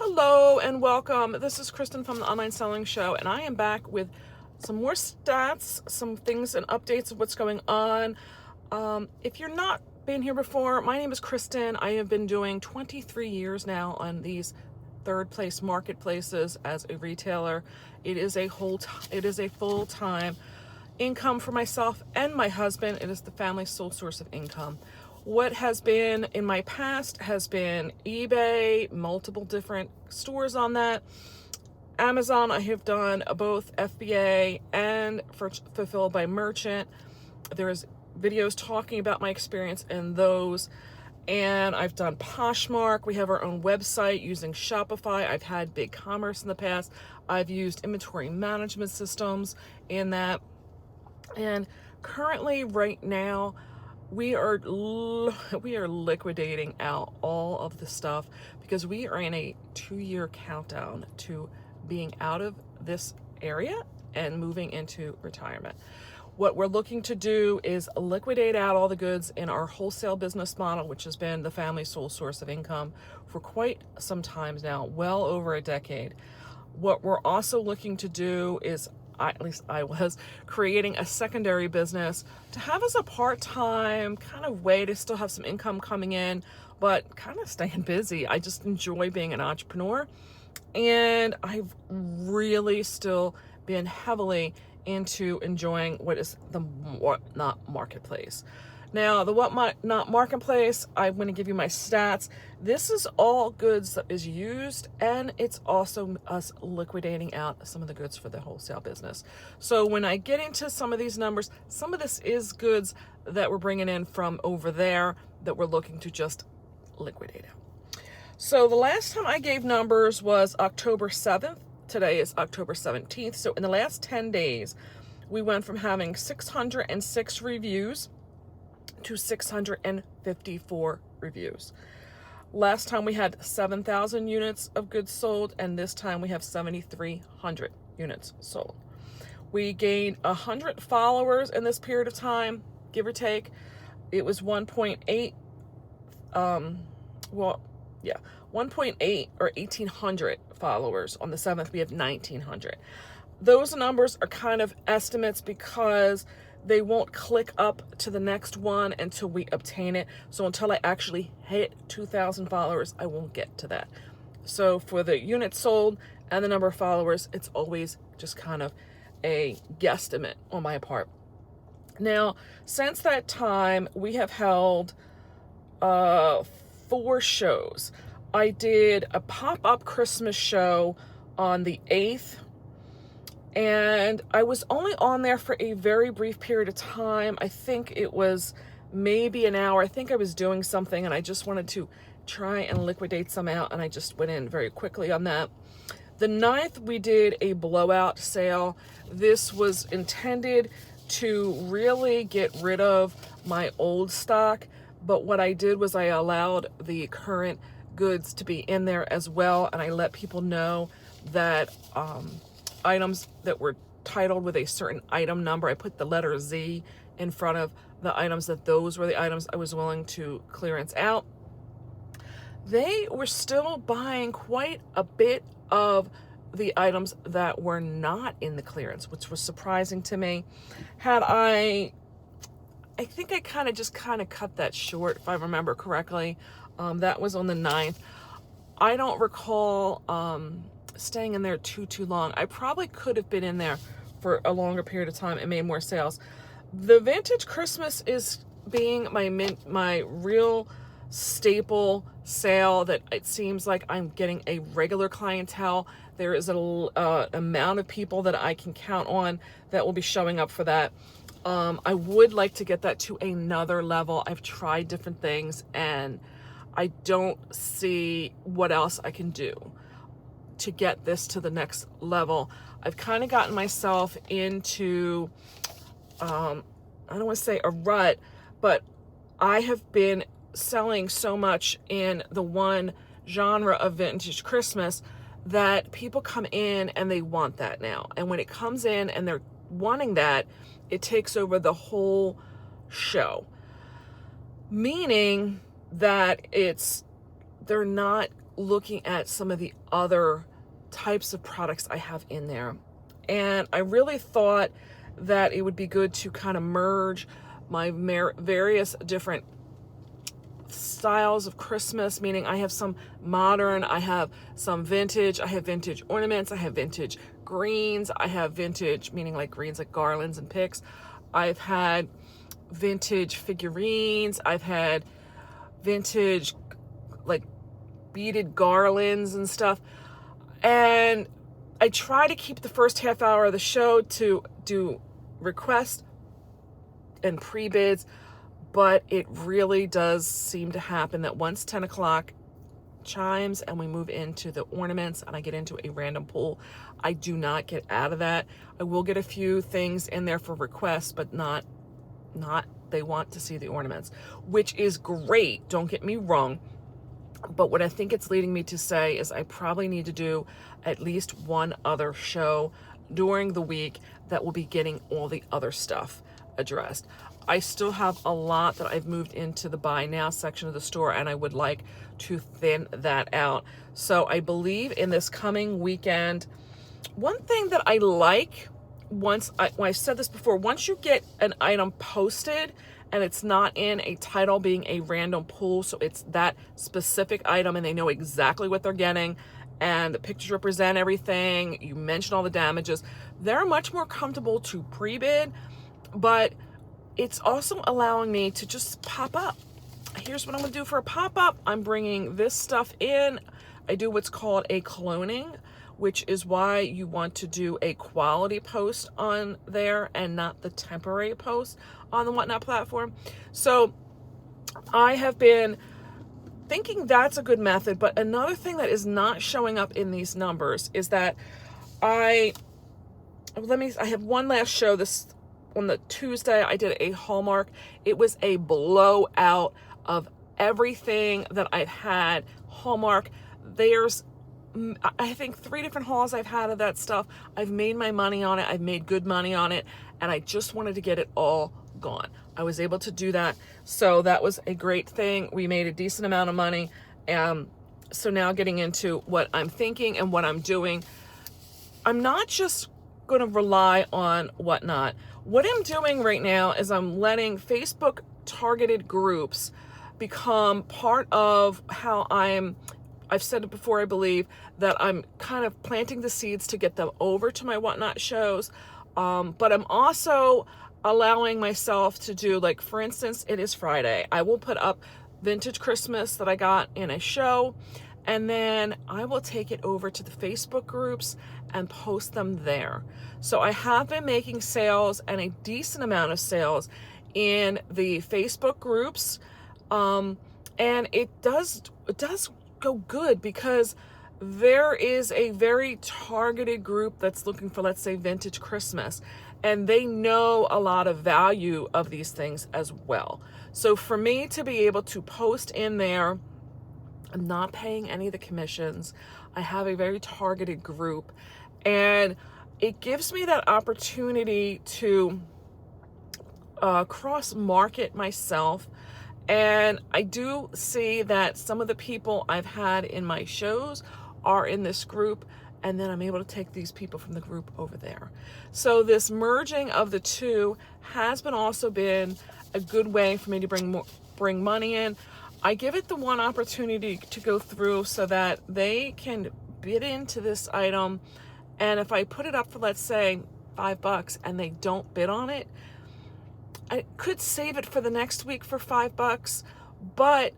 Hello and welcome. This is Kristen from the Online Selling Show, and I am back with some more stats, some things and updates of what's going on. If you're not been here before, my name is Kristen. I have been doing 23 years now on these third place marketplaces as a retailer. It is a full-time income for myself and my husband. It is the family's sole source of income. What has been in my past has been eBay, multiple different stores on that. Amazon, I have done both FBA and fulfilled by merchant. There's videos talking about my experience in those. And I've done Poshmark. We have our own website using Shopify. I've had BigCommerce in the past. I've used inventory management systems in that. And currently, right now, we are liquidating out all of the stuff because we are in a 2-year countdown to being out of this area and moving into retirement. What we're looking to do is liquidate out all the goods in our wholesale business model, which has been the family's sole source of income for quite some time now, well over a decade. What we're also looking to do is, at least I was, creating a secondary business to have as a part-time kind of way to still have some income coming in, but kind of staying busy. I just enjoy being an entrepreneur, and I've really still been heavily into enjoying what is the Whatnot Marketplace. Now, the Whatnot Marketplace, I'm going to give you my stats. This is all goods that is used, and it's also us liquidating out some of the goods for the wholesale business. So when I get into some of these numbers, some of this is goods that we're bringing in from over there that we're looking to just liquidate out. So the last time I gave numbers was October 7th. Today is October 17th. So in the last 10 days, we went from having 606 reviews to 654 reviews. Last time we had 7,000 units of goods sold, and this time we have 7,300 units sold. We gained 100 followers in this period of time, give or take. It was 1.8, 1.8 or 1,800 followers. On the 7th, we have 1,900. Those numbers are kind of estimates because they won't click up to the next one until we obtain it. So until I actually hit 2,000 followers, I won't get to that. So for the units sold and the number of followers, it's always just kind of a guesstimate on my part. Now, since that time, we have held 4 shows. I did a pop-up Christmas show on the 8th, and I was only on there for a very brief period of time. I think it was maybe an hour. I think I was doing something and I just wanted to try and liquidate some out, and I just went in very quickly on that. The 9th, we did a blowout sale. This was intended to really get rid of my old stock, but what I did was I allowed the current goods to be in there as well, and I let people know that items that were titled with a certain item number, I put the letter Z in front of the items, that those were the items I was willing to clearance out. They were still buying quite a bit of the items that were not in the clearance, which was surprising to me. I think I kind of cut that short, if I remember correctly. That was on the 9th. I don't recall staying in there too long. I probably could have been in there for a longer period of time and made more sales. The Vintage Christmas is being my real staple sale that it seems like I'm getting a regular clientele. There is an amount of people that I can count on that will be showing up for that. I would like to get that to another level. I've tried different things and I don't see what else I can do to get this to the next level. I've kind of gotten myself into, I don't want to say a rut, but I have been selling so much in the one genre of Vintage Christmas that people come in and they want that now. And when it comes in and they're wanting that, it takes over the whole show. Meaning that they're not looking at some of the other types of products I have in there. And I really thought that it would be good to kind of merge my various different styles of Christmas, meaning I have some modern, I have some vintage, I have vintage ornaments, I have vintage greens, I have vintage, meaning like greens like garlands and picks. I've had vintage figurines, I've had vintage like beaded garlands and stuff. And I try to keep the first half hour of the show to do requests and pre-bids, but it really does seem to happen that once 10 o'clock chimes and we move into the ornaments and I get into a random pull, I do not get out of that. I will get a few things in there for requests, but not they want to see the ornaments, which is great, don't get me wrong. But what I think it's leading me to say is I probably need to do at least one other show during the week that will be getting all the other stuff addressed. I still have a lot that I've moved into the buy now section of the store, and I would like to thin that out. So I believe in this coming weekend, one thing that I like, I've said this before, once you get an item posted and it's not in a title being a random pull, so it's that specific item and they know exactly what they're getting and the pictures represent everything, you mention all the damages, they're much more comfortable to pre-bid, but it's also allowing me to just pop up. Here's what I'm gonna do for a pop-up. I'm bringing this stuff in. I do what's called a cloning, which is why you want to do a quality post on there and not the temporary post on the Whatnot platform. So I have been thinking that's a good method, but another thing that is not showing up in these numbers is that I have one last show this on the Tuesday. I did a Hallmark. It was a blowout of everything that I've had Hallmark. There's I think 3 different hauls I've had of that stuff. I've made my money on it. I've made good money on it, and I just wanted to get it all gone. I was able to do that, so that was a great thing. We made a decent amount of money. So now getting into what I'm thinking and what I'm doing, I'm not just going to rely on Whatnot. What I'm doing right now is I'm letting Facebook targeted groups become part of how I've said it before, I believe, that I'm kind of planting the seeds to get them over to my Whatnot shows. But I'm also allowing myself to do, like, for instance, it is Friday. I will put up vintage Christmas that I got in a show, and then I will take it over to the Facebook groups and post them there. So I have been making sales, and a decent amount of sales in the Facebook groups. And it does go good because there is a very targeted group that's looking for, let's say, vintage Christmas, and they know a lot of value of these things as well. So for me to be able to post in there, I'm not paying any of the commissions. I have a very targeted group, and it gives me that opportunity to cross market myself. And I do see that some of the people I've had in my shows are in this group, and then I'm able to take these people from the group over there. So this merging of the two has also been a good way for me to bring money in. I give it the one opportunity to go through so that they can bid into this item, and if I put it up for, let's say, $5 and they don't bid on it, I could save it for the next week for $5, but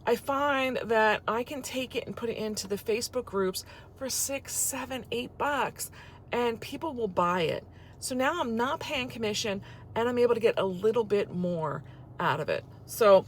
I find that I can take it and put it into the Facebook groups for $6, $7, $8, and people will buy it. So now I'm not paying commission, and I'm able to get a little bit more out of it. So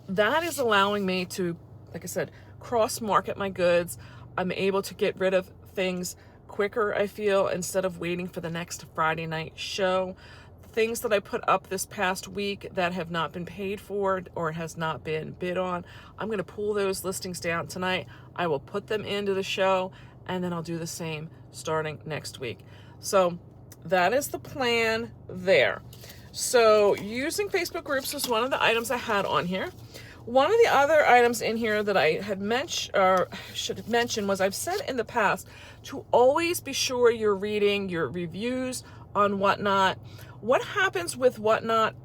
that is allowing me to, like I said, cross-market my goods. I'm able to get rid of things quicker, I feel, instead of waiting for the next Friday night show. Things that I put up this past week that have not been paid for or has not been bid on, I'm going to pull those listings down tonight. I will put them into the show, and then I'll do the same starting next week. So that is the plan there. So using Facebook groups was one of the items I had on here. One of the other items in here that I had mentioned, or should have mentioned, was I've said in the past to always be sure you're reading your reviews on Whatnot. What happens with Whatnot,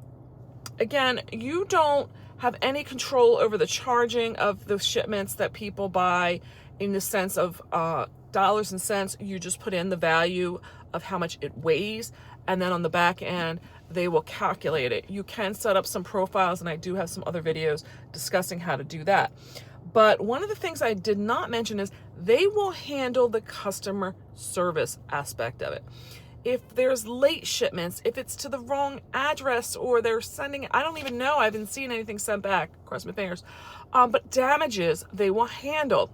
again, you don't have any control over the charging of the shipments that people buy in the sense of dollars and cents. You just put in the value of how much it weighs, and then on the back end, they will calculate it. You can set up some profiles, and I do have some other videos discussing how to do that. But one of the things I did not mention is they will handle the customer service aspect of it. If there's late shipments, if it's to the wrong address, or they're sending, I don't even know, I haven't seen anything sent back, cross my fingers, but damages, they will handle.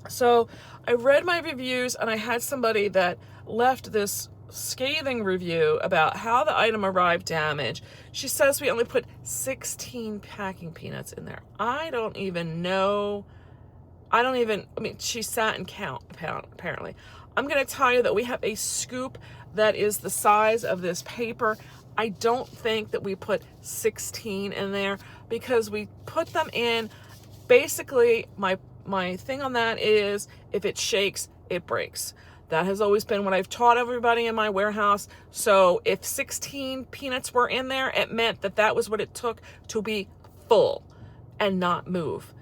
So I read my reviews, and I had somebody that left this scathing review about how the item arrived damaged. She says we only put 16 packing peanuts in there. I don't even know. I mean, she sat and count, apparently. I'm going to tell you that we have a scoop that is the size of this paper. I don't think that we put 16 in there, because we put them in. Basically, my thing on that is if it shakes, it breaks. That has always been what I've taught everybody in my warehouse. So if 16 peanuts were in there, it meant that that was what it took to be full and not move.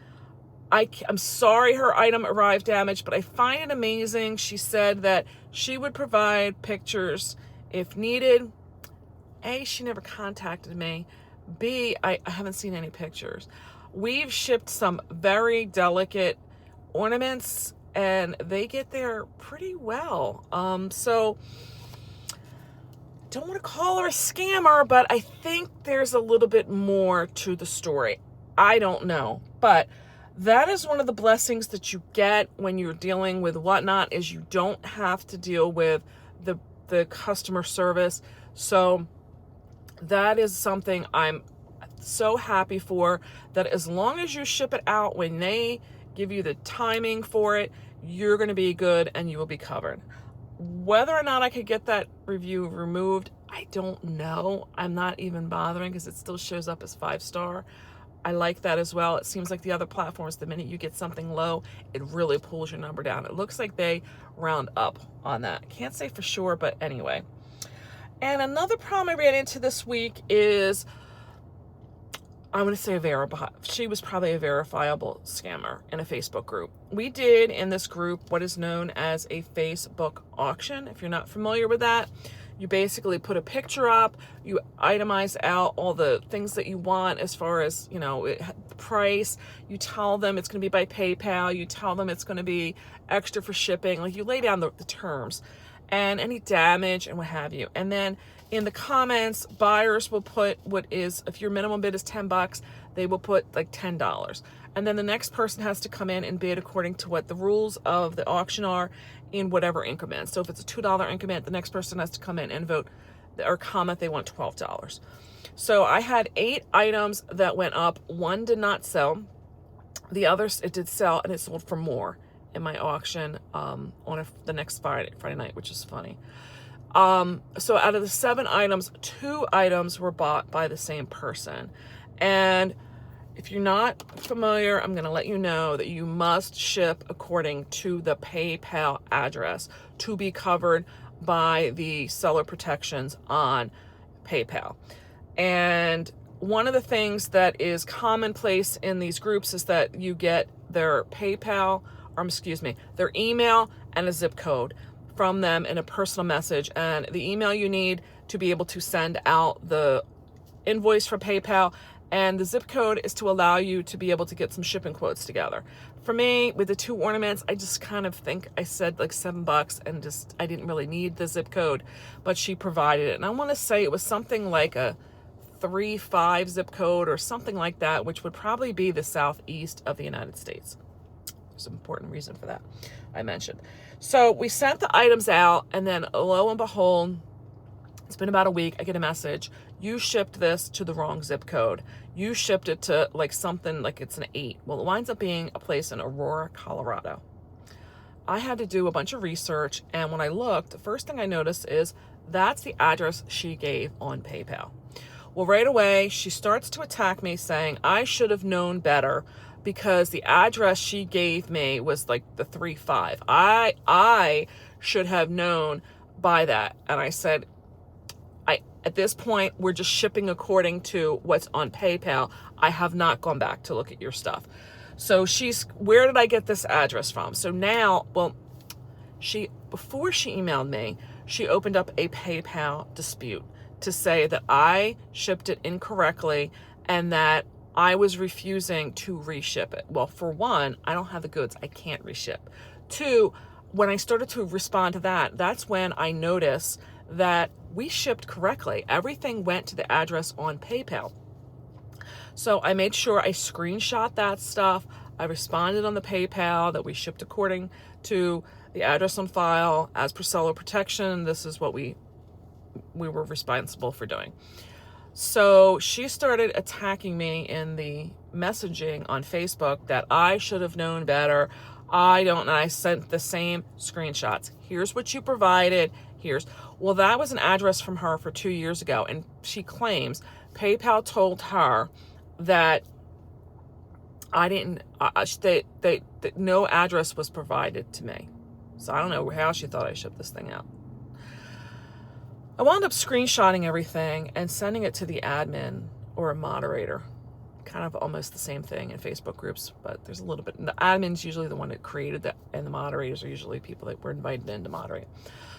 I'm sorry her item arrived damaged, but I find it amazing. She said that she would provide pictures if needed. A, she never contacted me. B, I haven't seen any pictures. We've shipped some very delicate ornaments, and they get there pretty well. So don't want to call her a scammer, but I think there's a little bit more to the story. I don't know, but that is one of the blessings that you get when you're dealing with Whatnot, is you don't have to deal with the customer service. So that is something I'm so happy for, that as long as you ship it out when they give you the timing for it, you're going to be good and you will be covered. Whether or not I could get that review removed, I don't know. I'm not even bothering, because it still shows up as 5-star. I like that as well. It seems like the other platforms, the minute you get something low, it really pulls your number down. It looks like they round up on that. Can't say for sure, but anyway. And another problem I ran into this week is, I'm going to say she was probably a verifiable scammer in a Facebook group. We did in this group what is known as a Facebook auction. If you're not familiar with that, you basically put a picture up, you itemize out all the things that you want as far as, price. You tell them it's going to be by PayPal. You tell them it's going to be extra for shipping. Like, you lay down the terms and any damage and what have you. And then in the comments, buyers will put if your minimum bid is $10, they will put like $10. And then the next person has to come in and bid according to what the rules of the auction are in whatever increment. So if it's a $2 increment, the next person has to come in and vote or comment they want $12. So I had 8 items that went up. 1 did not sell. The others, it did sell, and it sold for more in my auction on the next Friday night, which is funny. So out of the 7 items, 2 items were bought by the same person. And if you're not familiar, I'm going to let you know that you must ship according to the PayPal address to be covered by the seller protections on PayPal. And one of the things that is commonplace in these groups is that you get their their email and a zip code from them in a personal message. And the email you need to be able to send out the invoice for PayPal, and the zip code is to allow you to be able to get some shipping quotes together. For me, with the 2 ornaments, I just kind of think I said like $7, and I didn't really need the zip code, but she provided it. And I want to say it was something like a 35 zip code or something like that, which would probably be the southeast of the United States. There's an important reason for that I mentioned. So we sent the items out, and then lo and behold, it's been about a week, I get a message. You shipped this to the wrong zip code. You shipped it to like something like it's an 8. Well, it winds up being a place in Aurora, Colorado. I had to do a bunch of research, and when I looked, the first thing I noticed is that's the address she gave on PayPal. Well, right away, she starts to attack me saying I should have known better because the address she gave me was like the 3-5. I should have known by that. And I said, at this point, we're just shipping according to what's on PayPal. I have not gone back to look at your stuff. So where did I get this address from? So now, well, before she emailed me, she opened up a PayPal dispute to say that I shipped it incorrectly and that I was refusing to reship it. Well, for one, I don't have the goods. I can't reship. Two, when I started to respond to that, that's when I noticed that we shipped correctly. Everything went to the address on PayPal. So I made sure I screenshot that stuff. I responded on the PayPal that we shipped according to the address on file as per seller protection. This is what we were responsible for doing. So she started attacking me in the messaging on Facebook that I should have known better. And I sent the same screenshots. Here's what you provided. Well, that was an address from her for 2 years ago. And she claims PayPal told her that that no address was provided to me. So I don't know how she thought I shipped this thing out. I wound up screenshotting everything and sending it to the admin or a moderator. Kind of almost the same thing in Facebook groups, but there's a little bit. The admin's usually the one that created that, and the moderators are usually people that were invited in to moderate.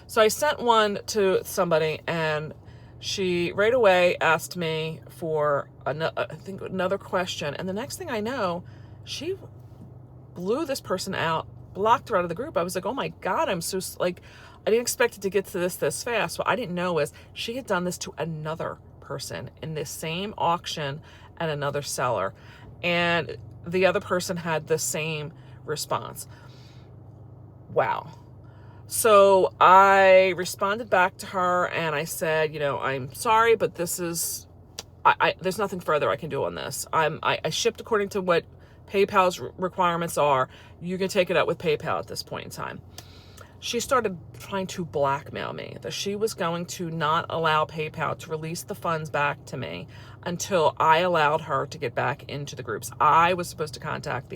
So I sent one to somebody, and she right away asked me for another question. And the next thing I know, she blew this person out, blocked her out of the group. I was like, oh my God, I didn't expect it to get to this fast. What I didn't know was she had done this to another person in this same auction and another seller. And the other person had the same response. Wow. So I responded back to her and I said, I'm sorry, but this is, there's nothing further I can do on this. I shipped according to what PayPal's requirements are. You can take it out with PayPal at this point in time. She started trying to blackmail me that she was going to not allow PayPal to release the funds back to me until I allowed her to get back into the groups. I was supposed to contact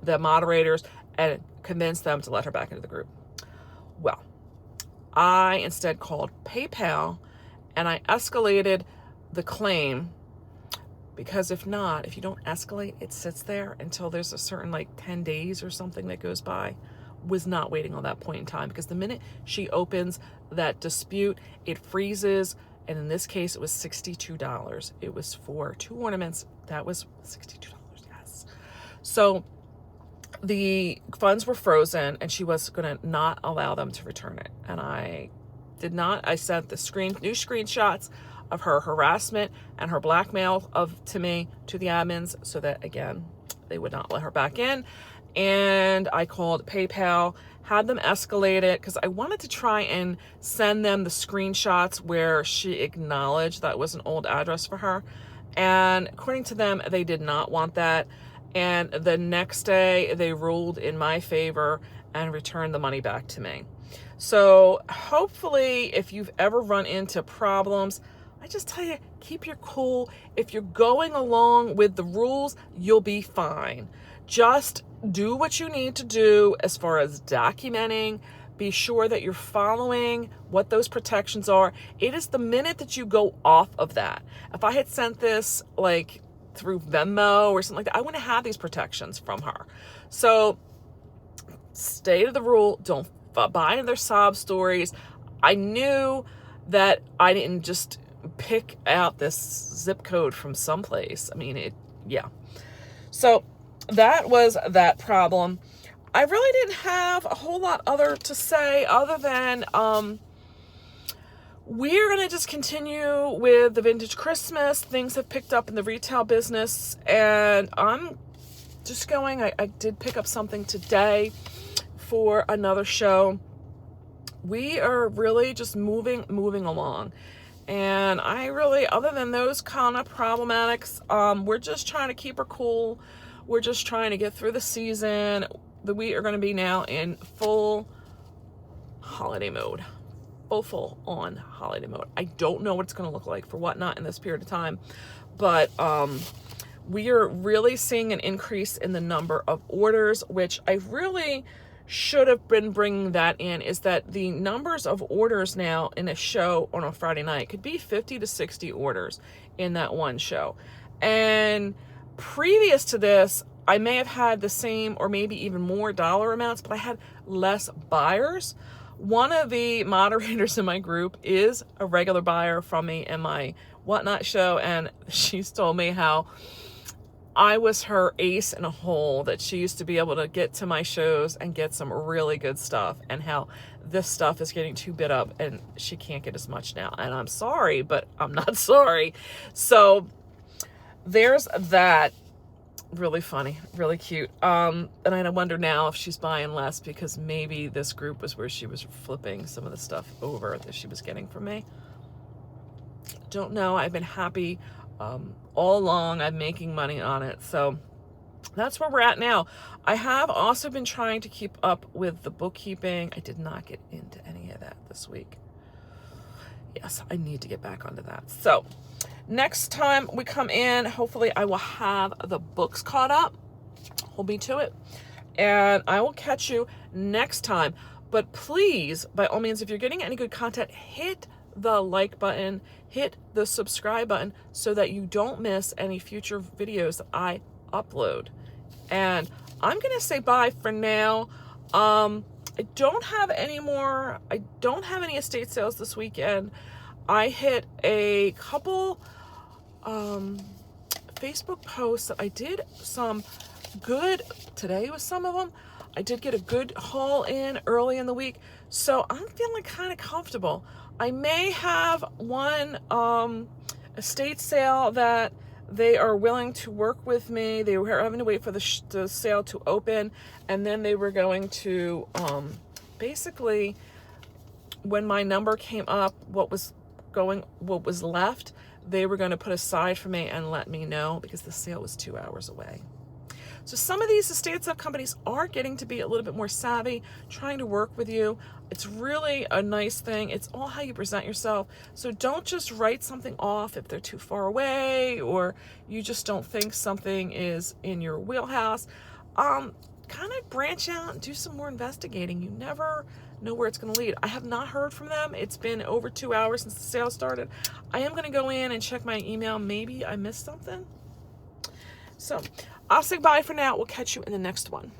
the moderators and convince them to let her back into the group. Well, I instead called PayPal and I escalated the claim, because if you don't escalate, it sits there until there's a certain 10 days or something that goes by. Was not waiting on that point in time, because the minute she opens that dispute, it freezes. And in this case, it was $62. It was for 2 ornaments. That was $62. Yes. So the funds were frozen and she was going to not allow them to return it. And I did not. I sent the new screenshots of her harassment and her blackmail to me, to the admins, so that, again, they would not let her back in. And I called PayPal, had them escalate it, because I wanted to try and send them the screenshots where she acknowledged that was an old address for her. And according to them, they did not want that. And the next day, they ruled in my favor and returned the money back to me. So hopefully, if you've ever run into problems, I just tell you, keep your cool. If you're going along with the rules, you'll be fine. Just do what you need to do as far as documenting. Be sure that you're following what those protections are. It is the minute that you go off of that. If I had sent this through Venmo or something like that, I wouldn't have these protections from her. So stay to the rule. Don't buy into their sob stories. I knew that I didn't just pick out this zip code from someplace. So that was that problem. I really didn't have a whole lot other to say other than we're going to just continue with the vintage Christmas. Things have picked up in the retail business, and I'm just going. I did pick up something today for another show. We are really just moving along. And I really, other than those kind of problematics, we're just trying to keep her cool. We're just trying to get through the season. We are going to be now in full holiday mode. full on holiday mode. I don't know what it's going to look like for Whatnot in this period of time, but we are really seeing an increase in the number of orders, which I really should have been bringing that in, is that the numbers of orders now in a show on a Friday night could be 50 to 60 orders in that one show. And previous to this, I may have had the same or maybe even more dollar amounts, but I had less buyers. One of the moderators in my group is a regular buyer from me in my Whatnot show, and she's told me how I was her ace in a hole, that she used to be able to get to my shows and get some really good stuff, and how this stuff is getting too bid up and she can't get as much now. And I'm sorry, but I'm not sorry. So there's that. Really funny, really cute. And I wonder now if she's buying less because maybe this group was where she was flipping some of the stuff over that she was getting from me. Don't know. I've been happy all along. I'm making money on it. So that's where we're at now. I have also been trying to keep up with the bookkeeping. I did not get into any of that this week. Yes, I need to get back onto that. So next time we come in, hopefully I will have the books caught up. Hold me to it. And I will catch you next time. But please, by all means, if you're getting any good content, hit the like button, hit the subscribe button so that you don't miss any future videos that I upload. And I'm going to say bye for now. I don't have any estate sales this weekend. I hit a couple Facebook posts that I did some good today with some of them. I did get a good haul in early in the week, so I'm feeling kind of comfortable. I may have one estate sale that they are willing to work with me. They were having to wait for the sale to open, and then they were going to basically, when my number came up, what was left, they were going to put aside for me and let me know because the sale was 2 hours away. So some of these estate sale companies are getting to be a little bit more savvy, trying to work with you. It's really a nice thing. It's all how you present yourself. So don't just write something off if they're too far away or you just don't think something is in your wheelhouse. Kind of branch out and do some more investigating. You never know where it's going to lead. I have not heard from them. It's been over 2 hours since the sale started. I am going to go in and check my email. Maybe I missed something. So I'll say bye for now. We'll catch you in the next one.